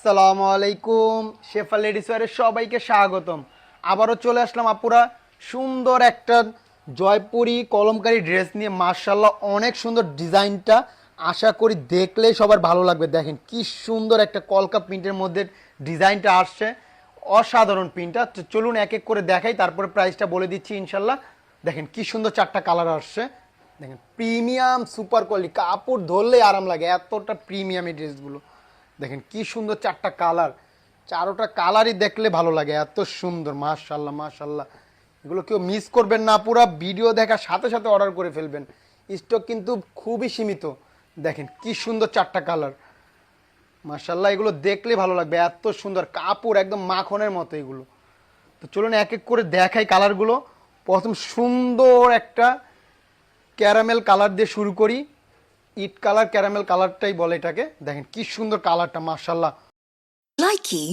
আসসালামু আলাইকুম। শেফা লেডিস ওয়্যারে সবাইকে স্বাগতম। আবারও চলে আসলাম আপুরা সুন্দর একটা জয়পুরি কলমকারী ড্রেস নিয়ে। মার্শাল্লাহ অনেক সুন্দর ডিজাইনটা, আশা করি দেখলেই সবার ভালো লাগবে। দেখেন কি সুন্দর একটা কলকা প্রিন্টের মধ্যে ডিজাইনটা আসছে, অসাধারণ প্রিন্টটা। তো চলুন এক এক করে দেখাই, তারপরে প্রাইসটা বলে দিচ্ছি ইনশাল্লাহ। দেখেন কি সুন্দর চারটা কালার আসছে, দেখেন প্রিমিয়াম সুপার কোয়ালিটি, কাপড় ধরলেই আরাম লাগে, এতটা প্রিমিয়াম এই ড্রেসগুলো। দেখেন কি সুন্দর চারটা কালার, চারোটা কালারই দেখলে ভালো লাগে, এত সুন্দর। মাশাল্লাহ মাশাল্লাহ, এগুলো কেউ মিস করবেন না, পুরো ভিডিও দেখার সাথে সাথে অর্ডার করে ফেলবেন। স্টক কিন্তু খুবই সীমিত। দেখেন কি সুন্দর চারটা কালার, মাশাল্লাহ এগুলো দেখলে ভালো লাগবে, এত সুন্দর কাপড়, একদম মাখনের মতো এগুলো। তো চলুন এক এক করে দেখাই কালারগুলো। প্রথম সুন্দর একটা ক্যারামেল কালার দিয়ে শুরু করি। ইট কালার ক্যারামেল কালারটাই বলে এটাকে। দেখেন কি সুন্দর কালারটা, মাশাল্লাহ। Likey